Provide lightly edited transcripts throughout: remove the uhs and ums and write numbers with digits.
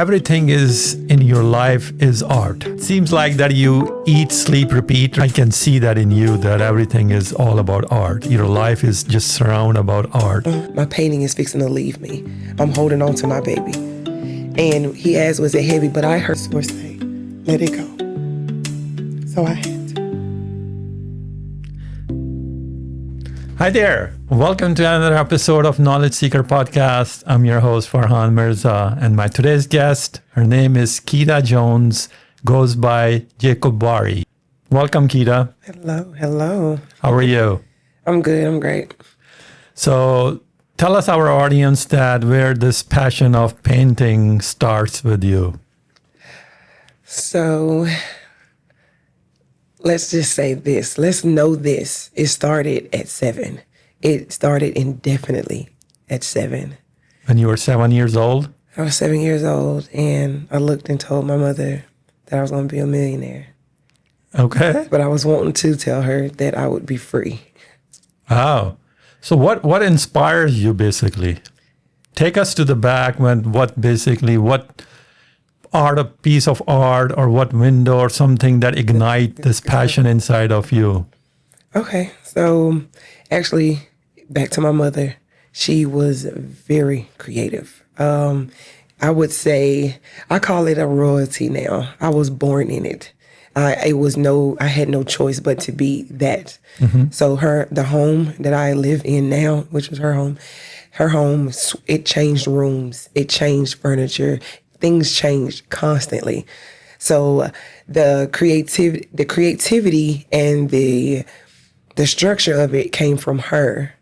Everything is in your life is art. It seems like that you eat, sleep, repeat. I can see that in you, that everything is all about art. Your life is just surrounded about art. My painting is fixing to leave me. I'm holding on to my baby. And he asked, was it heavy? But I heard source say, let it go. So I had to. Hi there. Welcome to another episode of Knowledge Seeker Podcast. I'm your host, Farhan Mirza, and my today's guest, her name is Keeta Jones, goes by Jacob Bari. Welcome, Keeta. Hello. How are you? I'm good, I'm great. So tell us, our audience, that where this passion of painting starts with you. So let's just say this. Let's know this. It started at 7. It started indefinitely at 7. When you were 7 years old? I was 7 years old, and I looked and told my mother that I was going to be a millionaire. Okay. But I was wanting to tell her that I would be free. Oh. So what inspires you, basically? Take us to the back when what art, a piece of art, or what window or something that ignite this passion inside of you. Okay, so actually, back to my mother, she was very creative. I would say, I call it a royalty now. I was born in it. I had no choice but to be that. Mm-hmm. So the home that I live in now, which was her home, it changed rooms, it changed furniture, things changed constantly. So the creativity and the structure of it came from her.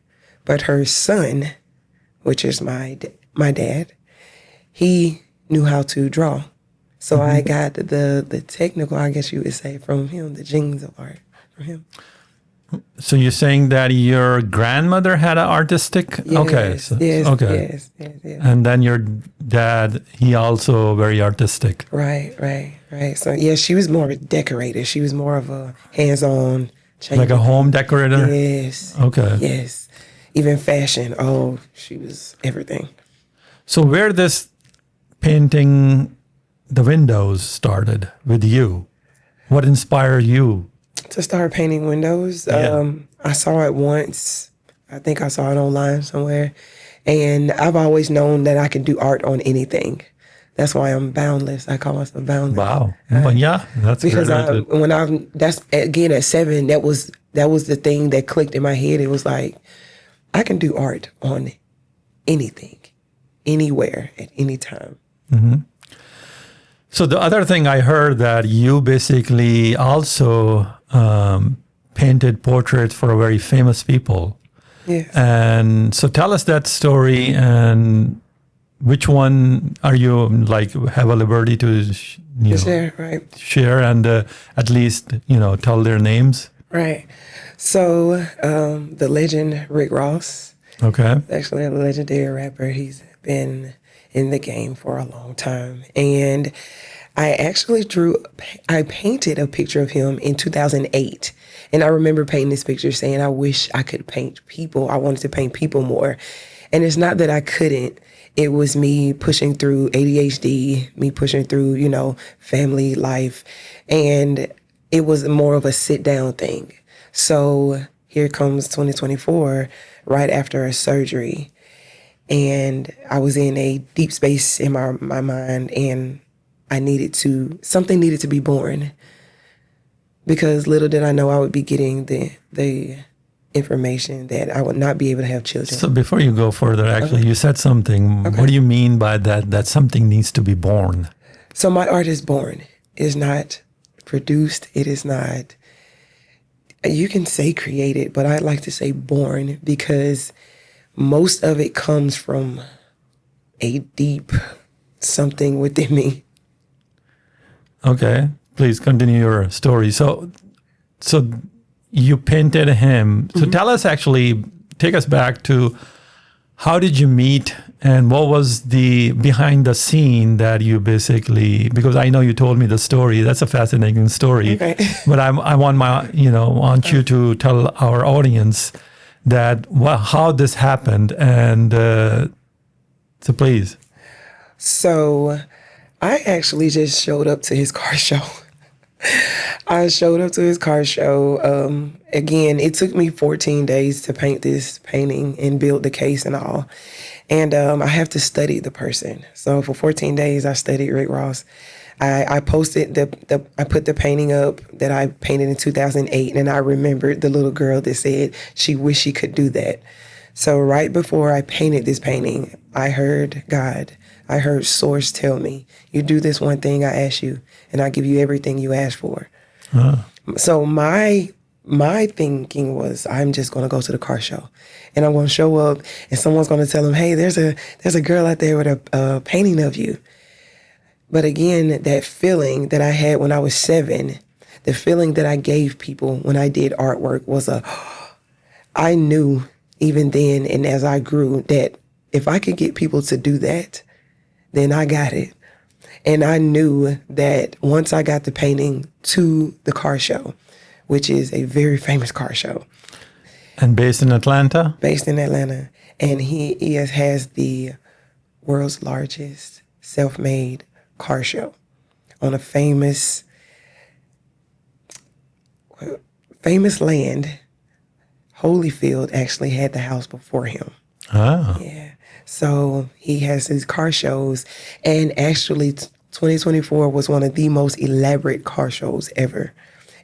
But her son, which is my dad, he knew how to draw. So I got the technical, I guess you would say, from him, the genes of art from him. So you're saying that your grandmother had an artistic? Yes, okay. Yes. And then your dad, he also very artistic. Right. So yeah, she was more of a decorator. She was more of a hands-on. Like a home decorator? Yes. Okay. Yes. Even fashion. Oh, she was everything. So where this painting the windows started with you? What inspired you? To start painting windows. Yeah. I saw it once. I think I saw it online somewhere. And I've always known that I can do art on anything. That's why I'm boundless. I call myself boundless. Wow. But yeah, that's because that's again at 7. That was the thing that clicked in my head. It was like, I can do art on anything, anywhere, at any time. Mm-hmm. So the other thing I heard that you basically also painted portraits for very famous people. Yes. And so tell us that story, and which one are you have a liberty to share, right? Share and at least tell their names. Right. So the legend Rick Ross. Okay. Actually a legendary rapper. He's been in the game for a long time. And I actually I painted a picture of him in 2008. And I remember painting this picture saying, I wish I could paint people. I wanted to paint people more. And it's not that I couldn't. It was me pushing through ADHD, me pushing through, family life. And it was more of a sit down thing. So here comes 2024, right after a surgery. And I was in a deep space in my mind, and something needed to be born, because little did I know I would be getting the information that I would not be able to have children. So before you go further, actually, you said something. Okay. What do you mean by that something needs to be born? So my art is born. It is not produced. It is not, you can say created, but I'd like to say born, because most of it comes from a deep something within me. Okay, please continue your story. So you painted him. So tell us, actually, take us back to how did you meet, and what was the behind the scene that you basically, because I know you told me the story. That's a fascinating story. Okay. But I want you to tell our audience that how this happened, and so please. So I actually just showed up to his car show. I showed up to his car show. Again, it took me 14 days to paint this painting and build the case and all. And I have to study the person. So for 14 days, I studied Rick Ross. I posted I put the painting up that I painted in 2008, and I remembered the little girl that said she wished she could do that. So right before I painted this painting, I heard God. I heard Source tell me, you do this one thing I ask you, and I give you everything you ask for. So my thinking was, I'm just going to go to the car show, and I'm going to show up, and someone's going to tell them, hey, there's a girl out there with a painting of you. But again, that feeling that I had when I was 7, the feeling that I gave people when I did artwork was I knew even then and as I grew that if I could get people to do that, then I got it. And I knew that once I got the painting to the car show, which is a very famous car show. And based in Atlanta? Based in Atlanta. And he has the world's largest self-made car show on a famous land. Holyfield actually had the house before him. Oh. Yeah. So he has his car shows, and actually 2024 was one of the most elaborate car shows ever.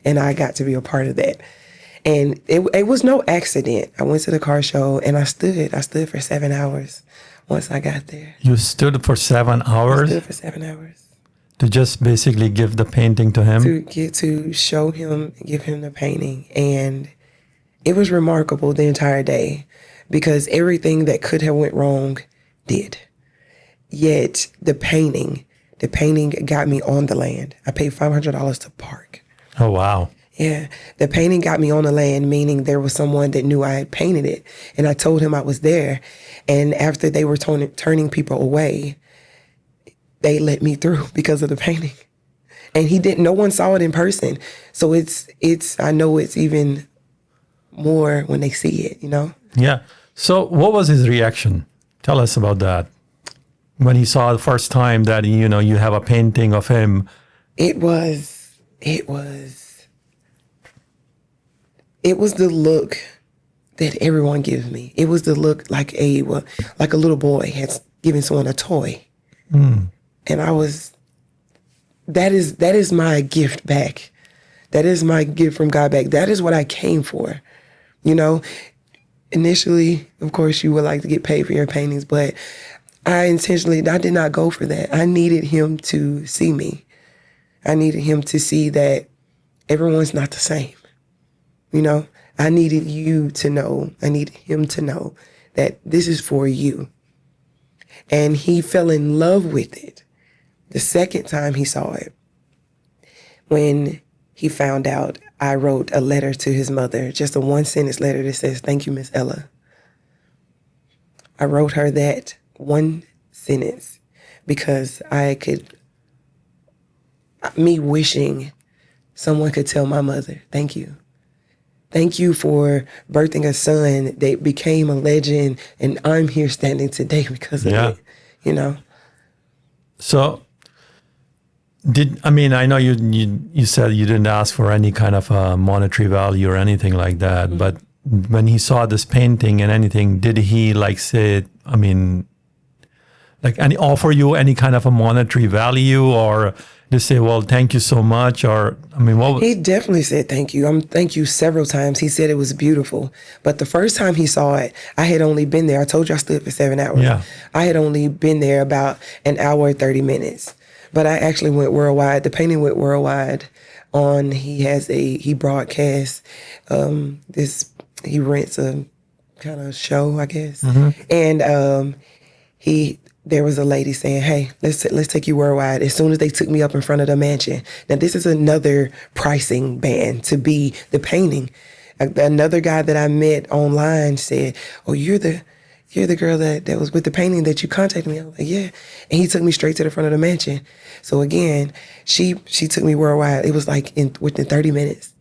And I got to be a part of that. And it was no accident. I went to the car show and I stood for 7 hours once I got there. You stood for 7 hours? I stood for 7 hours. To just basically give the painting to him? To show him, give him the painting. And it was remarkable the entire day because everything that could have went wrong did. Yet the painting got me on the land. I paid $500 to park. Oh, wow. Yeah. The painting got me on the land, meaning there was someone that knew I had painted it. And I told him I was there. And after they were turning people away, they let me through because of the painting. And no one saw it in person. So I know it's even more when they see it, you know? Yeah. So what was his reaction? Tell us about that. When he saw the first time that, you have a painting of him. It was the look that everyone gives me. It was the look like a little boy has given someone a toy. Mm. And that is my gift back. That is my gift from God back. That is what I came for. Initially, of course, you would like to get paid for your paintings, but I did not go for that. I needed him to see me. I needed him to see that everyone's not the same. I needed you to know. I needed him to know that this is for you. And he fell in love with it the second time he saw it. When he found out, I wrote a letter to his mother, just a 1-sentence letter that says, "Thank you, Miss Ella." I wrote her that 1 sentence because me wishing someone could tell my mother, "Thank you. Thank you for birthing a son that became a legend, and I'm here standing today because of it." So, I know you said you didn't ask for any kind of a monetary value or anything like that, mm-hmm. But when he saw this painting and anything, did he offer you any kind of a monetary value, or just say, "Well, thank you so much," or what? He definitely said thank you. Thank you several times. He said it was beautiful. But the first time he saw it, I had only been there. I told you I stood for 7 hours. Yeah. I had only been there about an hour and 30 minutes. But I actually went worldwide. The painting went worldwide. He broadcasts he rents a kind of show, I guess. Mm-hmm. And there was a lady saying, "Hey, let's take you worldwide." As soon as they took me up in front of the mansion. Now, this is another pricing band to be the painting. Another guy that I met online said, "Oh, you're the girl that was with the painting that you contacted me." I was like, "Yeah." And he took me straight to the front of the mansion. So again, she took me worldwide. It was within 30 minutes.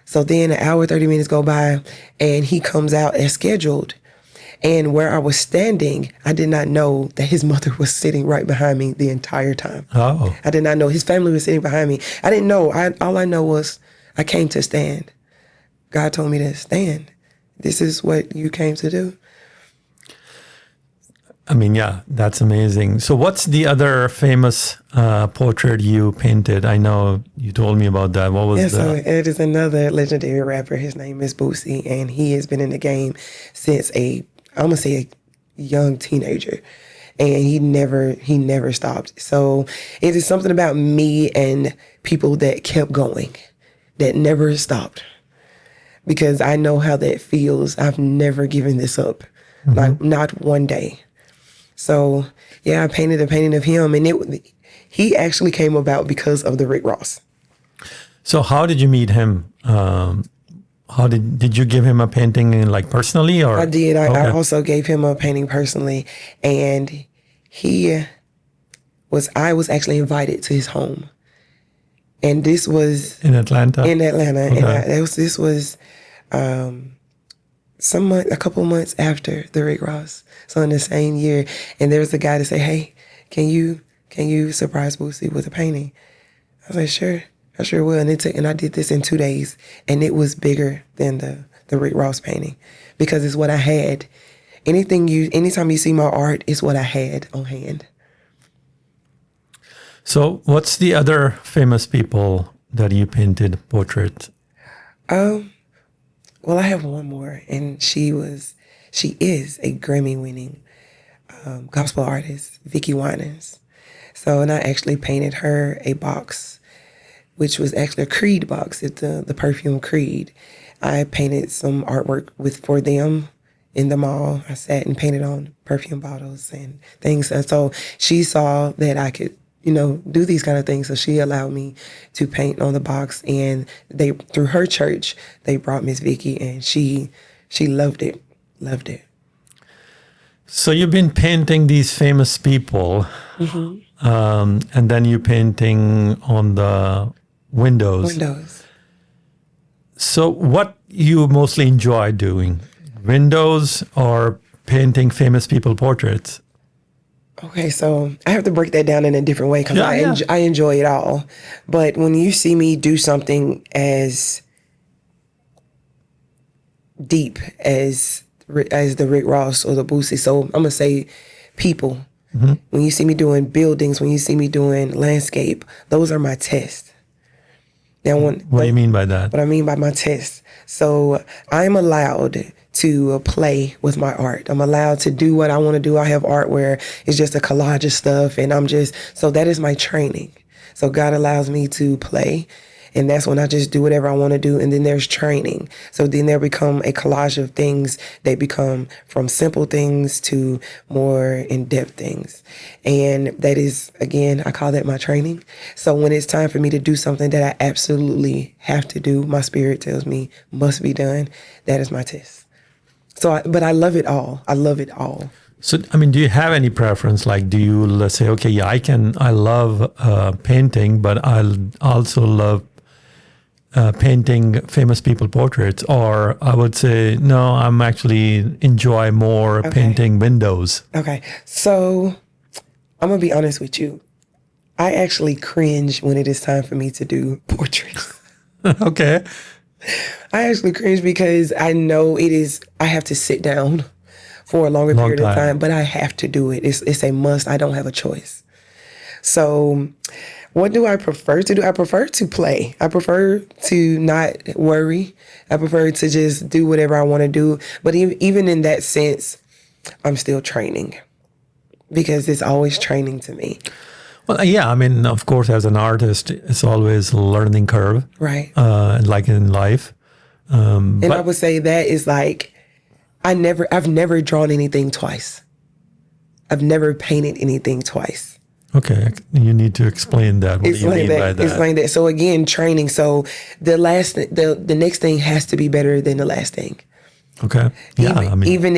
So then an hour, 30 minutes go by, and he comes out as scheduled. And where I was standing, I did not know that his mother was sitting right behind me the entire time. Oh. I did not know his family was sitting behind me. I didn't know. All I know was I came to stand. God told me to stand. This is what you came to do. I mean, yeah, that's amazing. So what's the other famous portrait you painted? I know you told me about that. What was So it is another legendary rapper. His name is Boosie, and he has been in the game since I'm gonna say a young teenager. And he never stopped. So it is something about me and people that kept going, that never stopped. Because I know how that feels. I've never given this up, like not one day. So yeah, I painted a painting of him, and he actually came about because of the Rick Ross. So how did you meet him? How did you give him a painting like personally, or? I did. I Okay. also gave him a painting personally, and I was actually invited to his home, and this was In Atlanta? in Atlanta, Okay. and this was a couple months after the Rick Ross, so in the same year. And there was a guy to say, "Hey, can you surprise Boosie with a painting?" I was like, "Sure, I sure will." And I did this in 2 days, and it was bigger than the Rick Ross painting because it's what I had. Anytime you see my art, it's what I had on hand. So what's the other famous people that you painted portraits? Well, I have one more, and she is a Grammy-winning gospel artist, Vicki Winans. So, and I actually painted her a box, which was actually a Creed box. It's the perfume Creed. I painted some artwork for them in the mall. I sat and painted on perfume bottles and things. And so she saw that I could, do these kind of things. So she allowed me to paint on the box. And through her church, they brought Miss Vicki, and she loved it. Loved it. So you've been painting these famous people, and then you painting on the windows. So what you mostly enjoy doing? Windows or painting famous people portraits? Okay, so I have to break that down in a different way because I enjoy it all. But when you see me do something as deep as the Rick Ross or the Boosie, so I'm gonna say people. When you see me doing buildings, when you see me doing landscape, those are my tests. Now, What do you mean by that? What I mean by my tests. So I'm allowed to play with my art. I'm allowed to do what I want to do. I have art where it's just a collage of stuff, and so that is my training. So God allows me to play, and that's when I just do whatever I want to do. And then there's training. So then there become a collage of things that become from simple things to more in-depth things. And that is, again, I call that my training. So when it's time for me to do something that I absolutely have to do, my spirit tells me must be done, that is my test. But I love it all. I love it all. So, I mean, do you have any preference? Like, do you, let's say, okay, yeah, I love painting, but I also love painting famous people portraits, or I would say, no, I'm actually enjoy more painting windows. Okay. So I'm going to be honest with you. I actually cringe when it is time for me to do portraits. Okay. I actually cringe because I know I have to sit down for a longer period of time, but I have to do it. It's a must. I don't have a choice. So what do I prefer to do? I prefer to play. I prefer to not worry. I prefer to just do whatever I want to do. But even in that sense, I'm still training because it's always training to me. Well, yeah, I mean, of course, as an artist, it's always a learning curve. Right. Like in life. And I would say that is like, I've never drawn anything twice. I've never painted anything twice. Okay, you need to explain that. What do you mean by that? Explain that. So again, training. So the next thing has to be better than the last thing. Okay. Yeah. Even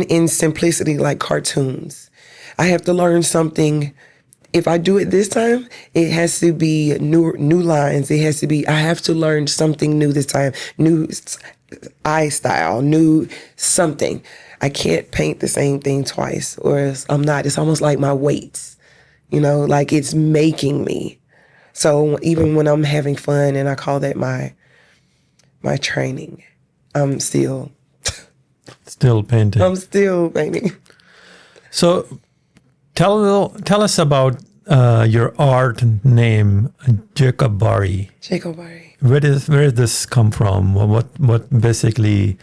in simplicity, like cartoons, I have to learn something. If I do it this time, it has to be new lines. I have to learn something new this time. New eye style, new something. I can't paint the same thing twice, or else I'm not. It's almost like my weights, like it's making me. So even when I'm having fun, and I call that my training, I'm still painting. I'm still painting. So tell us about your art name, Jacobari. Jacobari. Where did this come from? What basically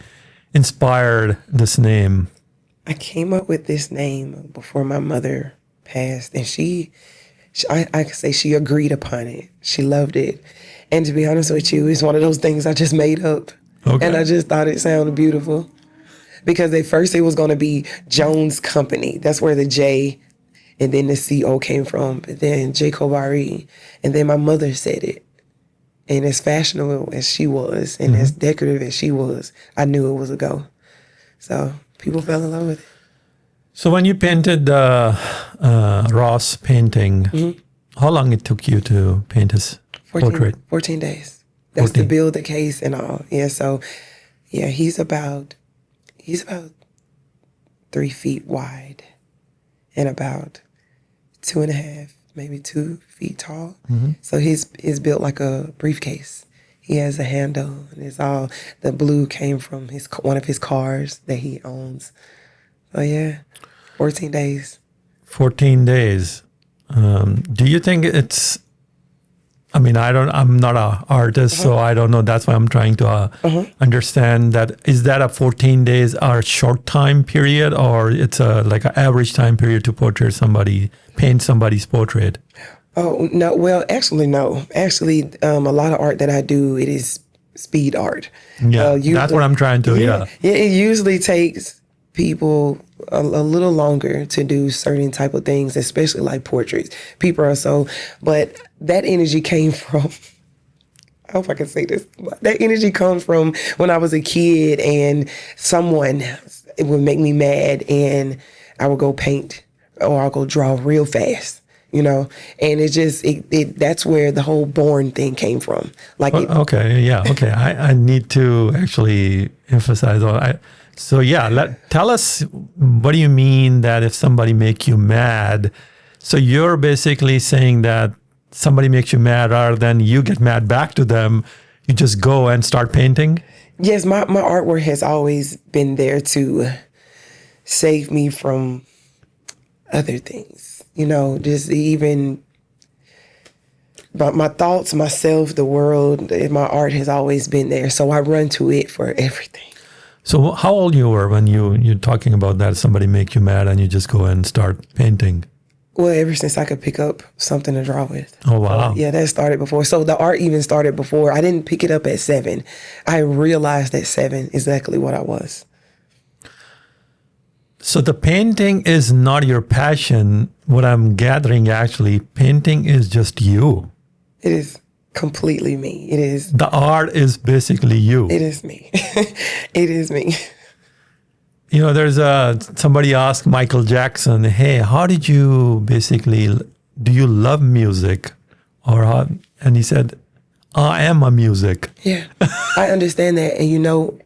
inspired this name? I came up with this name before my mother passed, and I could say she agreed upon it. She loved it. And to be honest with you, it's one of those things I just made up. Okay. And I just thought it sounded beautiful. Because at first it was going to be Jones Company. That's where the J and then the CO came from. But then Jacobari. And then my mother said it. And as fashionable as she was and as decorative as she was, I knew it was a go. So people fell in love with it. So when you painted the Ross painting, how long it took you to paint his portrait? 14 days. That's 14. to build the case and all. Yeah, so yeah, he's about 3 feet wide and about 2.5, maybe 2 feet tall. So he's built like a briefcase. He has a handle, and it's all the blue came from one of his cars that he owns. So yeah, 14 days. 14 days. Do you think it's? I mean, I'm not an artist, so I don't know. That's why I'm trying to understand that. Is that a 14 days or a short time period, or it's like an average time period to paint somebody's portrait? Oh, no. Well, actually, no. Actually, a lot of art that I do, it is speed art. Yeah, that's what I'm trying to, yeah. It usually takes people a little longer to do certain type of things, especially like portraits. People are but that energy came from, I hope I can say this, that energy comes from when I was a kid and it would make me mad and I would go paint or I'll go draw real fast. And that's where the whole born thing came from. Okay. I need to actually emphasize all. Tell us, what do you mean that if somebody make you mad? So you're basically saying that somebody makes you mad rather than you get mad back to them, you just go and start painting? Yes, my artwork has always been there to save me from other things. Just even my thoughts, myself, the world, my art has always been there. So I run to it for everything. So how old you were when you're talking about that, somebody make you mad and you just go and start painting? Well, ever since I could pick up something to draw with. Oh, wow. So, yeah, that started before. So the art even started before. I didn't pick it up at 7. I realized at 7 exactly what I was. So the painting is not your passion. What I'm gathering, actually, painting is just you. It is completely me. It is. The art is basically you. It is me. It is me. There's somebody asked Michael Jackson, hey, how did you do you love music? And he said, I am a music. Yeah, I understand that. And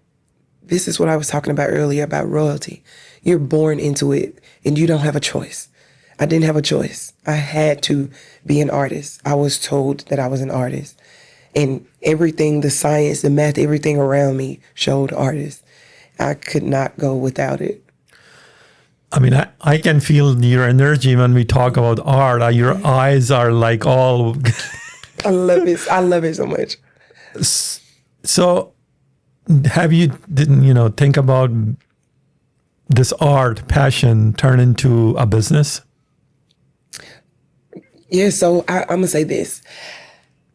this is what I was talking about earlier about royalty. You're born into it and you don't have a choice. I didn't have a choice. I had to be an artist. I was told that I was an artist. And everything, the science, the math, everything around me showed artist. I could not go without it. I mean, I can feel your energy when we talk about art. Your eyes are like all... I love it. I love it so much. So have you, think about this art passion turn into a business? Yeah, so I'm going to say this.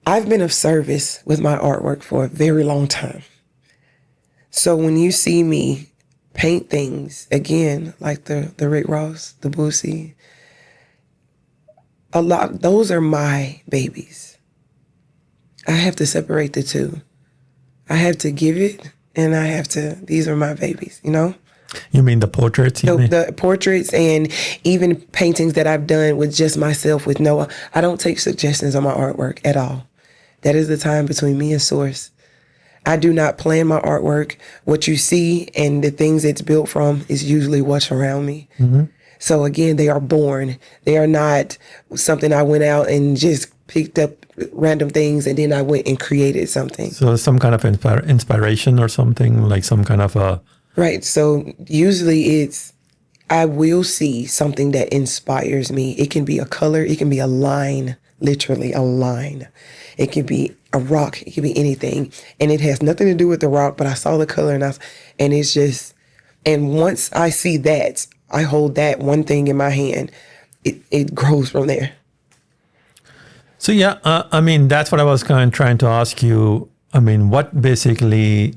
I've been of service with my artwork for a very long time. So when you see me paint things, again, like the Rick Ross, the Boosie, those are my babies. I have to separate the two. I have to give it, and these are my babies, You mean the portraits? The portraits and even paintings that I've done with just myself with I don't take suggestions on my artwork at all. That is the time between me and Source. I do not plan my artwork. What you see and the things it's built from is usually what's around me. So again, they are born. They are not something I went out and just picked up random things and then I went and created something. So some kind of inspiration or something, like some kind of a... Right. So usually I will see something that inspires me. It can be a color. It can be a line, literally a line. It can be a rock. It can be anything. And it has nothing to do with the rock, but I saw the color and it's just, and once I see that, I hold that one thing in my hand, it grows from there. So yeah, I mean, that's what I was kind of trying to ask you. I mean, what basically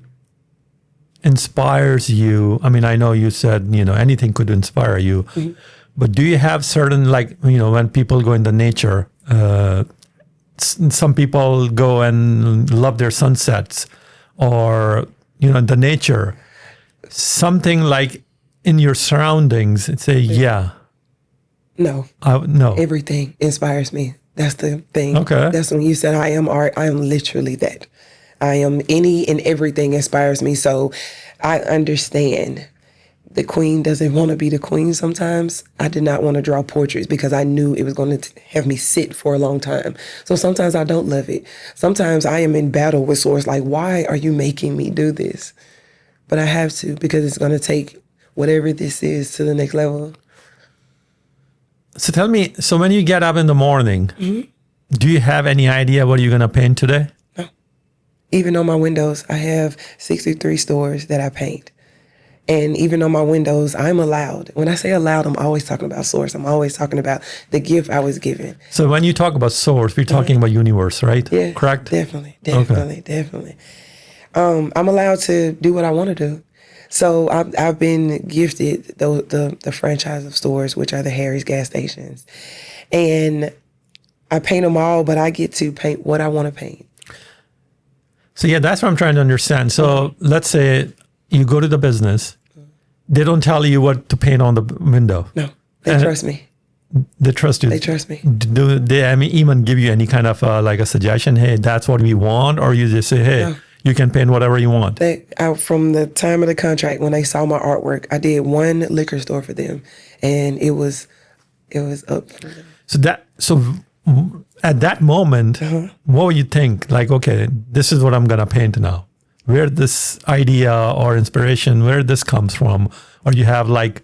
inspires you? I mean, I know you said, anything could inspire you, but do you have certain, like, when people go in the nature, some people go and love their sunsets or, the nature, something like in your surroundings and say, No. No. Everything inspires me. That's the thing. Okay. That's when you said I am art. I am literally that. I am any and everything inspires me. So I understand the queen doesn't want to be the queen sometimes. I did not want to draw portraits because I knew it was going to have me sit for a long time. So sometimes I don't love it. Sometimes I am in battle with source, like, why are you making me do this? But I have to because it's going to take whatever this is to the next level. So tell me, so when you get up in the morning, do you have any idea what you're going to paint today? No. Even on my windows, I have 63 stores that I paint. And even on my windows, I'm allowed. When I say allowed, I'm always talking about source. I'm always talking about the gift I was given. So when you talk about source, we're talking about universe, right? Yeah. Correct? Definitely. Okay. I'm allowed to do what I want to do. So I've been gifted the franchise of stores, which are the Harry's gas stations. And I paint them all, but I get to paint what I want to paint. So yeah, that's what I'm trying to understand. So let's say you go to the business. They don't tell you what to paint on the window. No, they trust me. They trust you. They trust me. Do they even give you any kind of like a suggestion? Hey, that's what we want. Or you just say, hey, you can paint whatever you want. From the time of the contract, when they saw my artwork, I did one liquor store for them, and it was up for them. So at that moment, what would you think? Like, okay, this is what I'm gonna paint now. Where this idea or inspiration, where this comes from, or you have like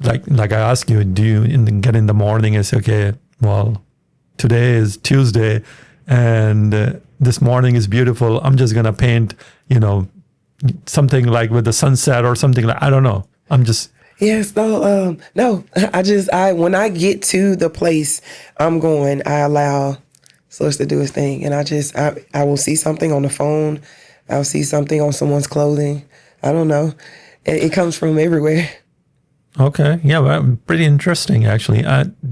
I ask you, do you get in the morning and say, okay, well, today is Tuesday, and this morning is beautiful. I'm just gonna paint, something like with the sunset or something like, I don't know. I'm just. Yes, no. When I get to the place I'm going, I allow Source to do his thing, and I will see something on the phone. I'll see something on someone's clothing. I don't know. It comes from everywhere. Okay. Yeah, well, pretty interesting, actually.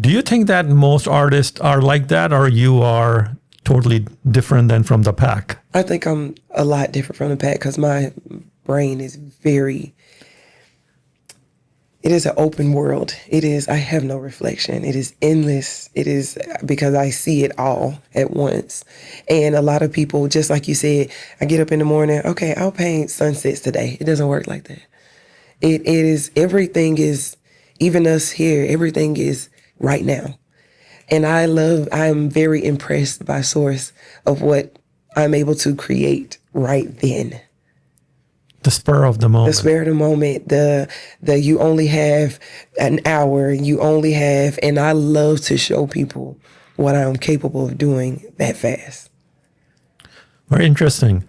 Do you think that most artists are like that, or you are totally different than from the pack? I think I'm a lot different from the pack because my brain is it is an open world. I have no reflection. It is endless. It is because I see it all at once. And a lot of people, just like you said, I get up in the morning, okay, I'll paint sunsets today. It doesn't work like that. It is, everything is, even us here, everything is right now. And I'm very impressed by source of what I'm able to create right then. The spur of the moment. The spur of the moment, the you only have an hour, and I love to show people what I'm capable of doing that fast. Very interesting.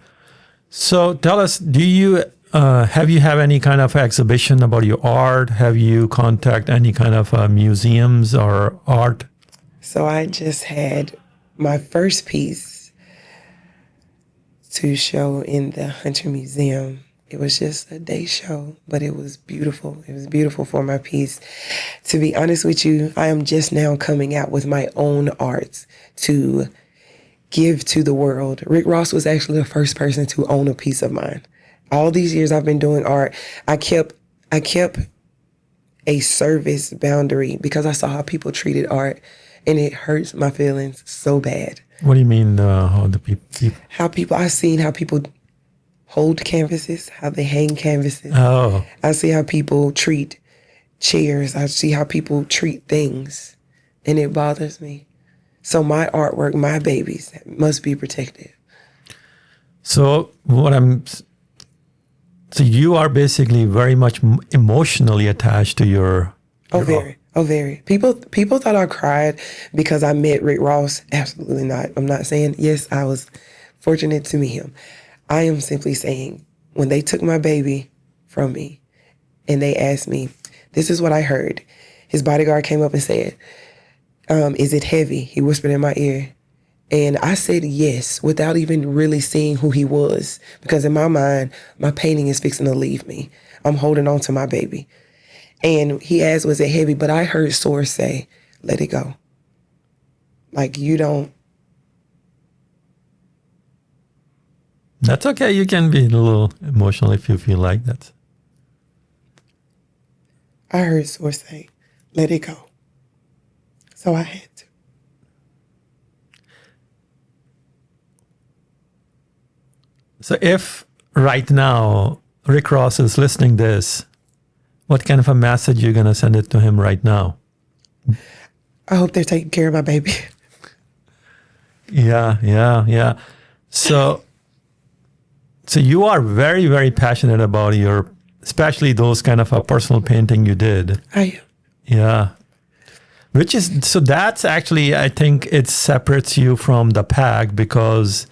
So tell us, have you any kind of exhibition about your art? Have you contact any kind of museums or art? So I just had my first piece to show in the Hunter Museum. It was just a day show, but it was beautiful. It was beautiful for my piece. To be honest with you, I am just now coming out with my own art to give to the world. Rick Ross was actually the first person to own a piece of mine. All these years I've been doing art, I kept a service boundary because I saw how people treated art, and it hurts my feelings so bad. What do you mean? How the people? I've seen how people hold canvases, how they hang canvases. Oh, I see how people treat chairs. I see how people treat things, and it bothers me. So my artwork, my babies, must be protected. so so you are basically very much emotionally attached to your. Oh, very. Oh, very. People thought I cried because I met Rick Ross. Absolutely not. I'm not saying, yes, I was fortunate to meet him. I am simply saying, when they took my baby from me and they asked me, this is what I heard. His bodyguard came up and said, is it heavy? He whispered in my ear. And I said yes, without even really seeing who he was. Because in my mind, my painting is fixing to leave me. I'm holding on to my baby. And he asked, was it heavy? But I heard Source say, let it go. Like, you don't. That's okay. You can be a little emotional if you feel like that. I heard Source say, let it go. So I had to. So if right now Rick Ross is listening this, what kind of a message you're going to send it to him right now? I hope they're taking care of my baby. Yeah. So you are very, very passionate about especially those kind of a personal painting you did. I am. Yeah. So that's actually, I think it separates you from the pack, because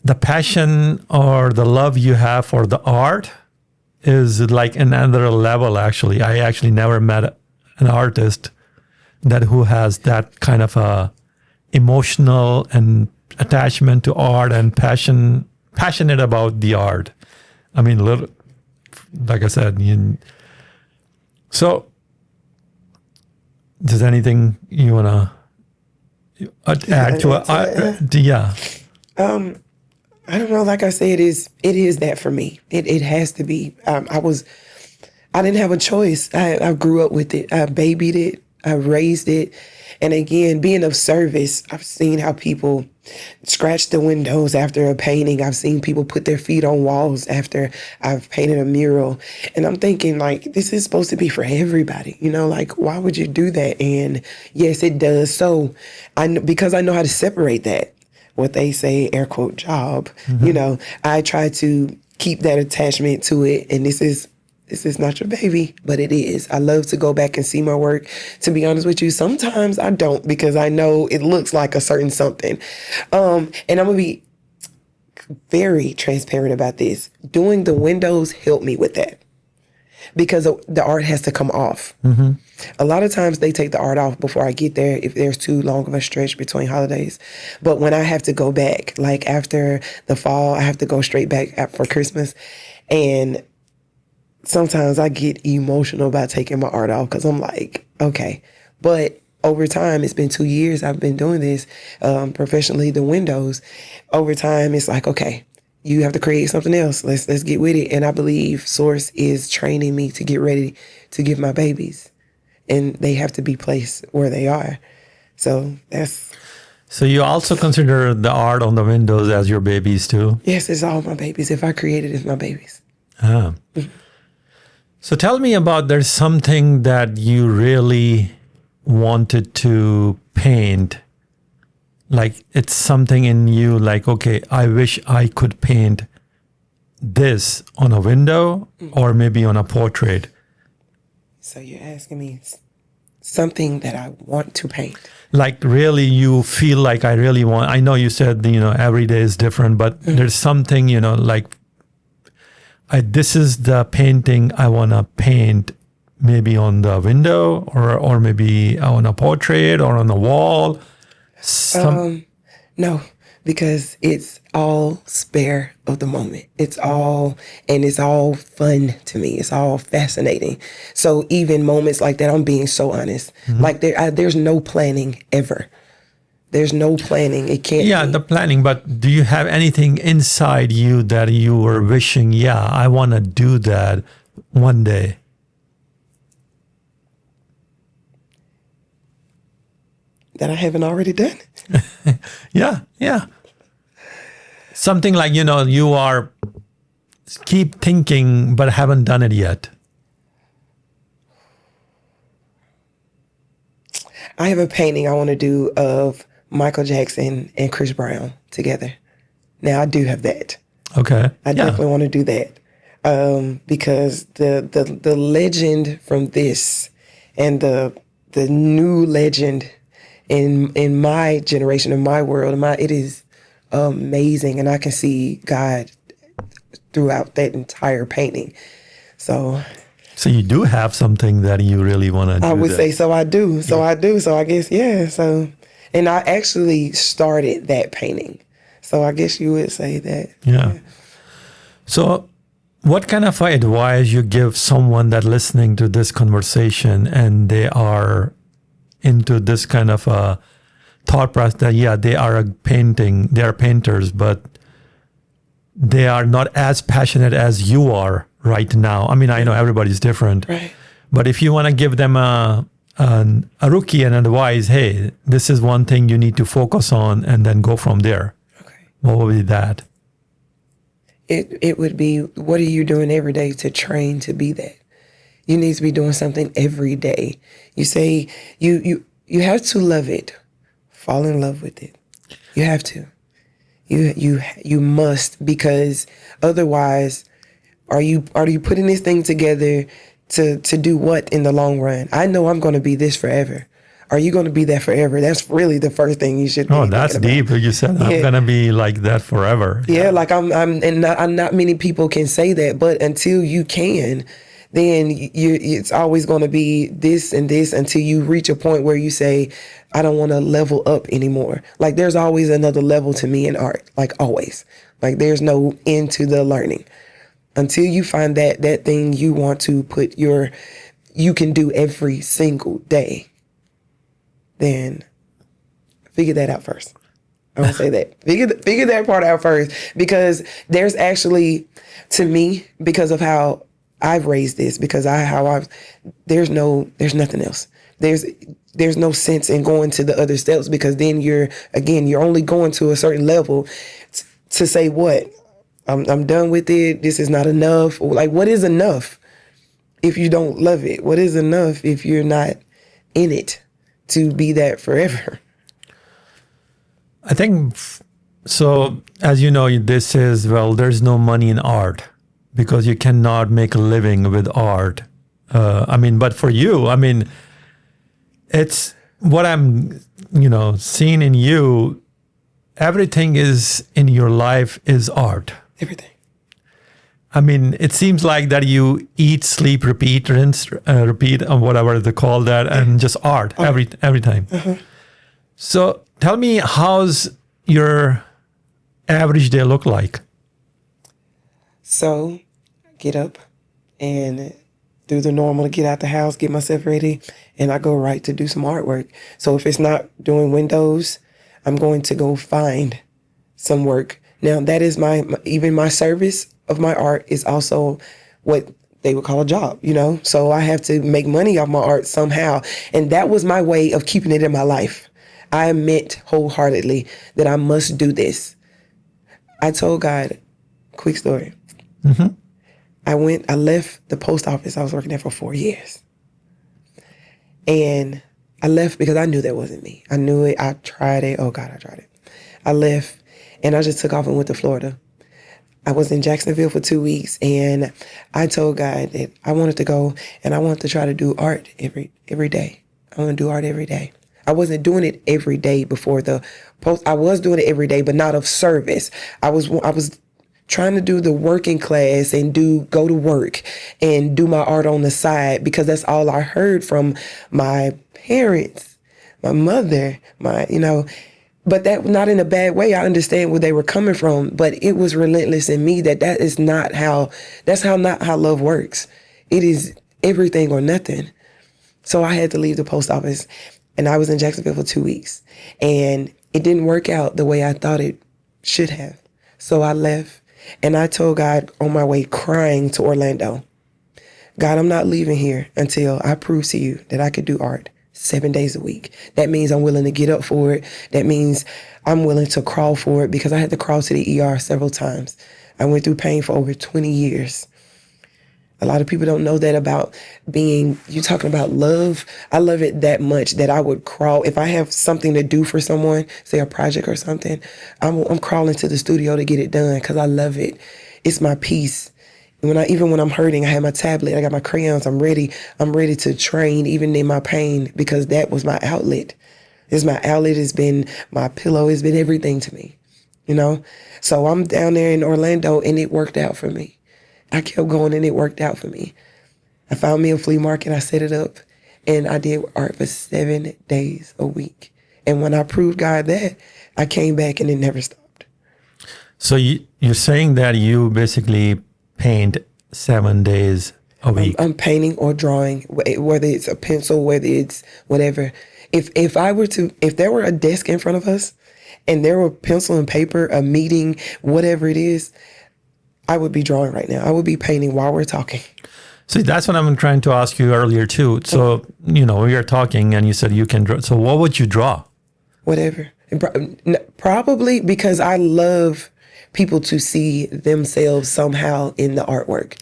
the passion or the love you have for the art is like another level, actually. I actually never met an artist who has that kind of a emotional and attachment to art and passionate about the art. I mean, like I said, so does anything you want to add to it? Yeah. I don't know. Like I said, it is that for me. It has to be. I didn't have a choice. I grew up with it. I babied it. I raised it. And again, being of service, I've seen how people scratch the windows after a painting. I've seen people put their feet on walls after I've painted a mural. And I'm thinking, like, this is supposed to be for everybody. Like, why would you do that? And yes, it does. So because I know how to separate that, what they say, air quote, job, I try to keep that attachment to it. And this is not your baby, but it is. I love to go back and see my work. To be honest with you, sometimes I don't, because I know it looks like a certain something. And I'm going to be very transparent about this. Doing the windows helped me with that, because the art has to come off. Mm-hmm. A lot of times they take the art off before I get there if there's too long of a stretch between holidays. But when I have to go back, like after the fall, I have to go straight back for Christmas. And sometimes I get emotional about taking my art off, because I'm like, okay. But over time, it's been 2 years I've been doing this professionally, the windows. Over time, it's like, okay, you have to create something else. Let's get with it. And I believe Source is training me to get ready to give my babies. And they have to be placed where they are. So that's... So you also consider the art on the windows as your babies too? Yes, it's all my babies. If I create it, it's my babies. Ah. So tell me about, there's something that you really wanted to paint. Like it's something in you like, okay, I wish I could paint this on a window or maybe on a portrait. So you're asking me something that I want to paint. Like really you feel like I really want, I know you said, every day is different, but there's something, like this is the painting I want to paint, maybe on the window or maybe on a portrait or on the wall. No, because it's all spare of the moment. It's all fun to me. It's all fascinating. So even moments like that, I'm being so honest. Mm-hmm. Like there's no planning ever. There's no planning. It can't be. The planning. But do you have anything inside you that you were wishing, I want to do that one day? That I haven't already done? Yeah. Something like, you are keep thinking but haven't done it yet. I have a painting I want to do of Michael Jackson and Chris Brown together. Now, I do have that. Okay. I definitely want to do that because the legend from this and the new legend in my generation, in my world, it is amazing, and I can see God throughout that entire painting. So you do have something that you really want to do. I would say so. I do. So I do. So I guess So, and I actually started that painting. So I guess you would say that. Yeah. So what kind of advice you give someone that listening to this conversation and they are into this kind of a thought process that, they are they are painters, but they are not as passionate as you are right now. I mean, I know everybody's different, Right. but if you want to give them a rookie and advice, hey, this is one thing you need to focus on and then go from there. Okay. What would be that? It would be, what are you doing every day to train to be that? You need to be doing something every day. You say you have to love it. Fall in love with it. You have to. You must, because otherwise, are you putting this thing together to do what in the long run? I know I'm going to be this forever. Are you going to be that forever? That's really the first thing you should. Oh, that's deep. You said I'm going to be like that forever. Yeah, like not many people can say that, but until you can, then it's always going to be this and this until you reach a point where you say, I don't want to level up anymore. Like there's always another level to me in art, like always. Like there's no end to the learning. Until you find that thing you want to you can do every single day, then figure that out first. I want to say that. Figure that part out first, because there's actually, to me, because of how I've raised this, there's nothing else. There's no sense in going to the other steps, because then you're only going to a certain level to say what? I'm done with it. This is not enough. Or like, what is enough if you don't love it? What is enough if you're not in it to be that forever? I think so. As you know, there's no money in art because you cannot make a living with art. But for you, it's what I'm, seeing in you. Everything is in your life is art. Everything. It seems like that you eat, sleep, repeat, rinse, repeat, or whatever they call that, and just art every time. Uh-huh. So tell me, how's your average day look like? So, get up and do the normal to get out the house, get myself ready, and I go right to do some artwork. So if it's not doing windows, I'm going to go find some work. Now, that is even my service of my art is also what they would call a job, So I have to make money off my art somehow. And that was my way of keeping it in my life. I admit wholeheartedly that I must do this. I told God, quick story. Mm-hmm. I left the post office I was working there for 4 years. And I left because I knew that wasn't me. I knew it. I tried it. Oh God, I tried it. I left and I just took off and went to Florida. I was in Jacksonville for 2 weeks, and I told God that I wanted to go and I wanted to try to do art every day. I want to do art every day. I wasn't doing it every day before the post. I was doing it every day, but not of service. I was trying to do the working class and go to work and do my art on the side, because that's all I heard from my parents, my mother, but that not in a bad way. I understand where they were coming from, but it was relentless in me that's not how love works. It is everything or nothing. So I had to leave the post office, and I was in Jacksonville for 2 weeks, and it didn't work out the way I thought it should have. So I left, and I told God on my way crying to Orlando, God, I'm not leaving here until I prove to you that I could do art 7 days a week. That means I'm willing to get up for it. That means I'm willing to crawl for it, because I had to crawl to the ER several times. I went through pain for over 20 years. A lot of people don't know that about you talking about love. I love it that much that I would crawl. If I have something to do for someone, say a project or something, I'm crawling to the studio to get it done because I love it. It's my peace. Even when I'm hurting, I have my tablet, I got my crayons, I'm ready to train even in my pain, because that was my outlet. It's my outlet, it's been my pillow, it's been everything to me, So I'm down there in Orlando and it worked out for me. I kept going and it worked out for me. I found me a flea market, I set it up, and I did art for 7 days a week. And when I proved God that, I came back and it never stopped. So you're saying that you basically paint 7 days a week? I'm painting or drawing, whether it's a pencil, whether it's whatever. If there were a desk in front of us and there were pencil and paper, a meeting, whatever it is, I would be drawing right now. I would be painting while we're talking. See, that's what I'm trying to ask you earlier too. So, we are talking and you said you can draw. So what would you draw? Whatever. Probably because I love people to see themselves somehow in the artwork.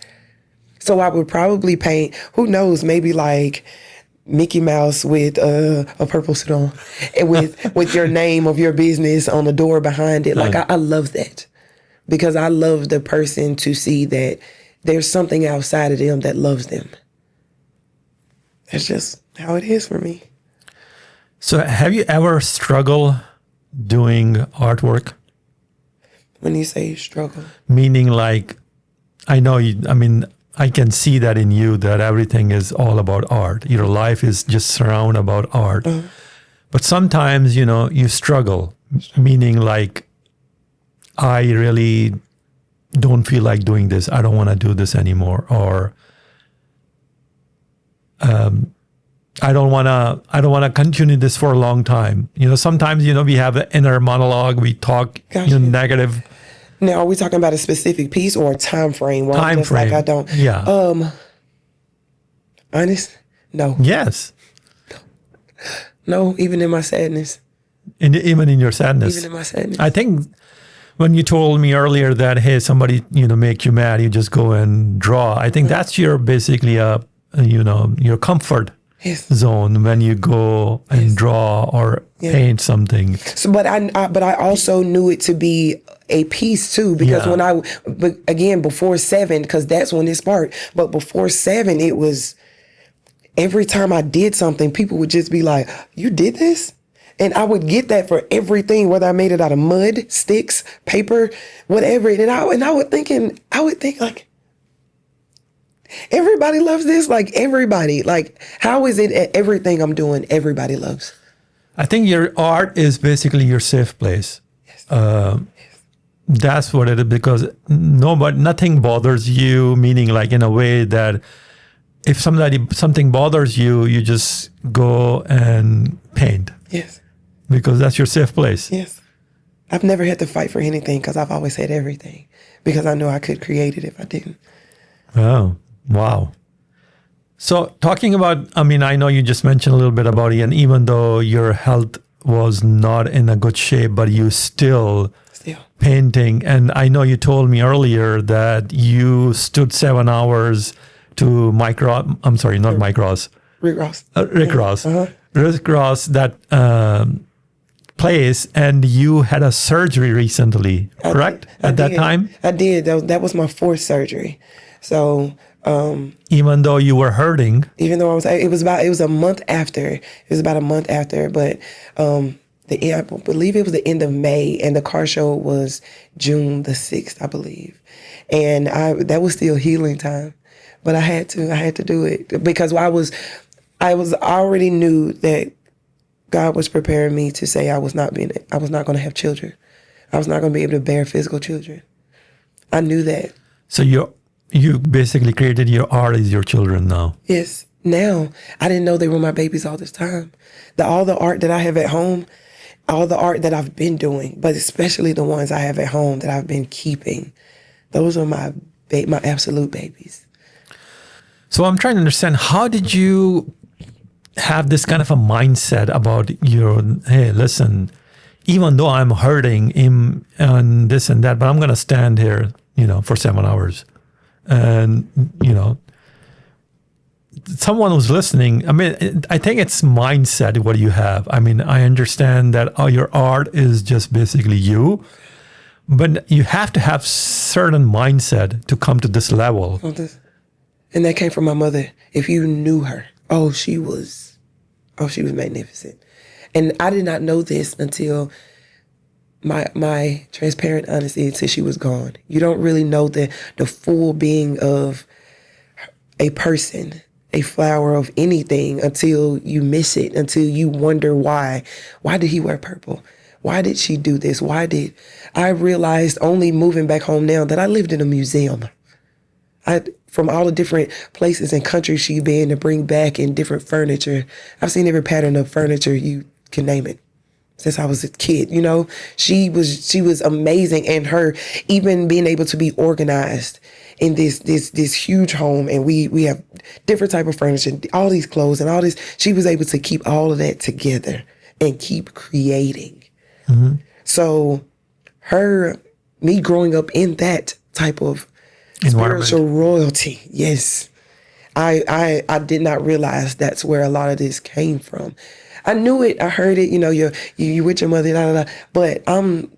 So I would probably paint, who knows, maybe like Mickey Mouse with a purple suit on, and with your name of your business on the door behind it. Like I love that, because I love the person to see that there's something outside of them that loves them. That's just how it is for me. So have you ever struggled doing artwork? When you say struggle? Meaning like, I can see that in you, that everything is all about art. Your life is just surrounded about art. Uh-huh. But sometimes, you struggle, meaning like, I really don't feel like doing this. I don't want to do this anymore. Or I don't want to continue this for a long time. Sometimes, we have an inner monologue. We talk negative. Now, are we talking about a specific piece or a time frame? Time frame. Like I don't. Yeah. Honest? No. Yes. No, even in my sadness. Even in your sadness. Even in my sadness. I think when you told me earlier that, hey, somebody, make you mad, you just go and draw. I think that's your basically your comfort zone when you go and draw or paint something. So, but I also knew it to be a piece too, because when before 7, because that's when it sparked. But before 7, it was every time I did something, people would just be like, "You did this?" And I would get that for everything, whether I made it out of mud, sticks, paper, whatever. And I would think like, everybody loves this. Like everybody, like how is it everything I'm doing, everybody loves? I think your art is basically your safe place. Yes. That's what it is, because nothing bothers you, meaning like in a way that if something bothers you, you just go and paint. Yes. Because that's your safe place. Yes. I've never had to fight for anything because I've always had everything, because I know I could create it if I didn't. Oh, wow. So talking about, I know you just mentioned a little bit about it, and even though your health was not in a good shape, but you still painting. And I know you told me earlier that you stood 7 hours to Rick Ross. Uh-huh. Rick Ross, that place, and you had a surgery recently, correct? At that time? I did. That was my 4th surgery. So even though you were hurting, even though it was a month after. It was about a month after, but I believe it was the end of May, and the car show was June the 6th, I believe. And that was still healing time, but I had to do it, because I already knew that God was preparing me to say I was not going to have children. I was not going to be able to bear physical children. I knew that. So you basically created your art as your children now. Yes. Now, I didn't know they were my babies all this time. All the art that I have at home, all the art that I've been doing, but especially the ones I have at home that I've been keeping, those are my absolute babies. So I'm trying to understand, how did you have this kind of a mindset about your, hey, listen, even though I'm hurting and this and that, but I'm going to stand here, for 7 hours. And, someone who's listening, I mean, I think it's mindset, what you have. I mean, I understand that your art is just basically you, but you have to have certain mindset to come to this level. And that came from my mother. If you knew her, she was magnificent. And I did not know this until my transparent honesty, until she was gone. You don't really know the full being of a person, a flower of anything, until you miss it, until you wonder why. Why did he wear purple? Why did she do this? Why did I realized only moving back home now that I lived in a museum. From all the different places and countries she'd been to bring back in different furniture. I've seen every pattern of furniture you can name it since I was a kid. She was amazing, and her even being able to be organized in this huge home, and we have different type of furniture, all these clothes and all this. She was able to keep all of that together and keep creating. Mm-hmm. So me growing up in that type of spiritual royalty, yes, I did not realize that's where a lot of this came from. I knew it, I heard it, you with your mother, blah, blah, blah, but I'm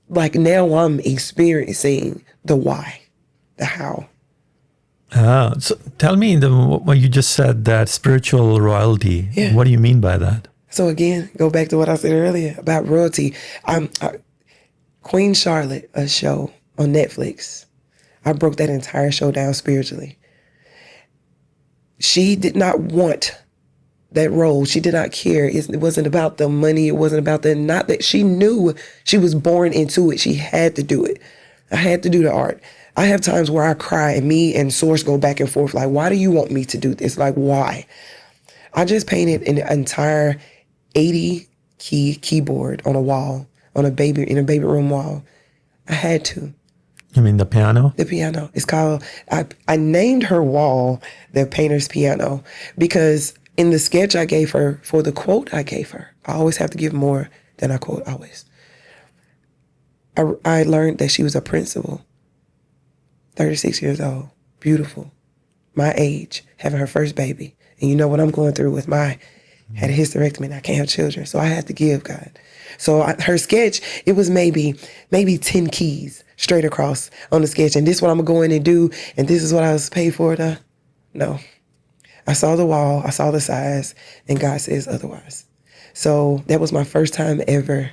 like, now I'm experiencing the why, the how. So tell me what you just said, that spiritual royalty. Yeah. What do you mean by that? So again, go back to what I said earlier about royalty. Queen Charlotte, a show on Netflix. I broke that entire show down spiritually. She did not want that role. She did not care. It wasn't about the money. It wasn't about not that she knew she was born into it. She had to do it. I had to do the art. I have times where I cry and me and Source go back and forth. Like, why do you want me to do this? Like, why? I just painted an entire 80 key keyboard on a wall, in a baby room wall. I had to. You mean the piano? The piano. It's called, I named her wall the painter's piano because in the sketch I gave her, for the quote I gave her, I always have to give more than I quote, always. I learned that she was a principal, 36 years old, beautiful, my age, having her first baby. And you know what I'm going through with had a hysterectomy and I can't have children. So I had to give, God. So her sketch, it was maybe 10 keys straight across on the sketch. And this is what I'm going to go in and do. And this is what I was paid for. No. I saw the wall. I saw the size. And God says otherwise. So that was my first time ever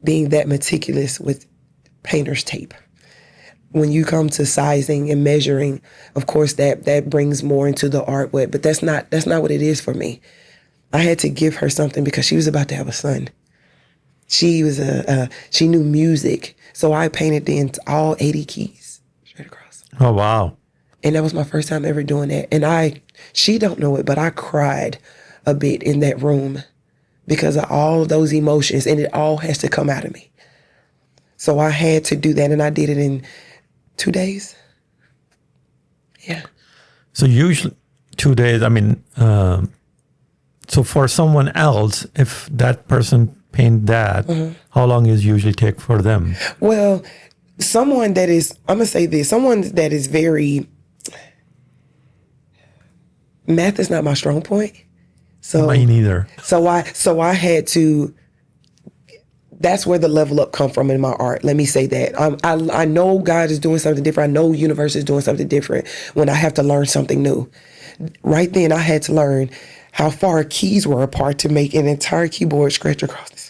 being that meticulous with painter's tape. When you come to sizing and measuring, of course, that brings more into the art. But that's not what it is for me. I had to give her something because she was about to have a son. She was she knew music. So I painted all 80 keys straight across. Oh, wow. And that was my first time ever doing that. And she don't know it, but I cried a bit in that room because of all those emotions, and it all has to come out of me. So I had to do that, and I did it in 2 days. Yeah. So usually 2 days, I mean, so for someone else, if that person paint that, mm-hmm. How long does it usually take for them? Well, someone that is, I'm going to say this, someone that is very, math is not my strong point. So mine neither. So I had to, that's where the level up come from in my art. Let me say that. I know God is doing something different. I know universe is doing something different when I have to learn something new. Right then I had to learn how far keys were apart to make an entire keyboard stretch across this.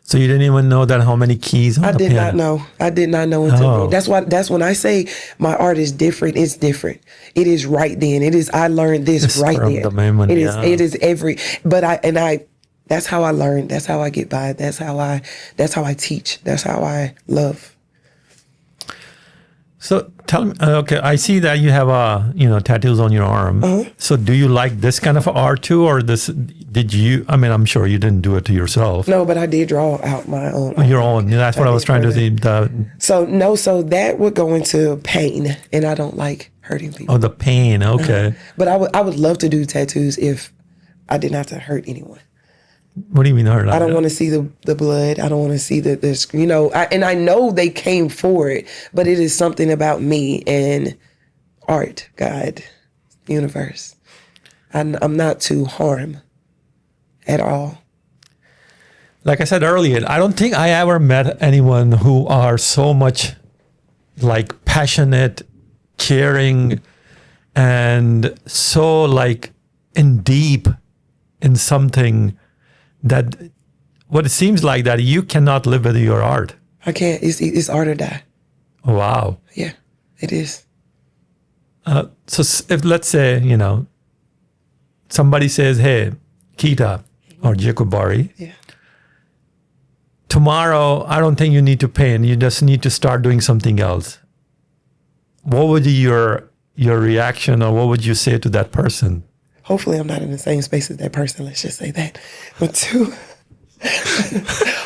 So you didn't even know that how many keys on the piano? I did not know until then. That's when I say my art is different. It's different. It is right then. It is. I learned this right then. The moment, it is every. But I. That's how I learn. That's how I get by. That's how I teach. That's how I love. So tell me, okay, I see that you have tattoos on your arm. Uh-huh. So do you like this kind of art too, or did you? I mean, I'm sure you didn't do it to yourself. No, but I did draw out my own. Your own. That's what I was trying to see. So that would go into pain, and I don't like hurting people. Oh, the pain. Okay. But I would love to do tattoos if I didn't have to hurt anyone. What do you mean hurt? I don't want to see the blood. I don't want to see and I know they came for it, but it is something about me and art, God, universe. I'm not to harm at all. Like I said earlier, I don't think I ever met anyone who are so much like passionate, caring, and so like in deep in something that what it seems like that you cannot live with your art. I can't. It's art or die. Wow. Yeah, it is. So if let's say, somebody says, hey, Keeta or Jacobari, Yeah. tomorrow, I don't think you need to paint. You just need to start doing something else. What would be your reaction, or what would you say to that person? Hopefully I'm not in the same space as that person. Let's just say that. But two,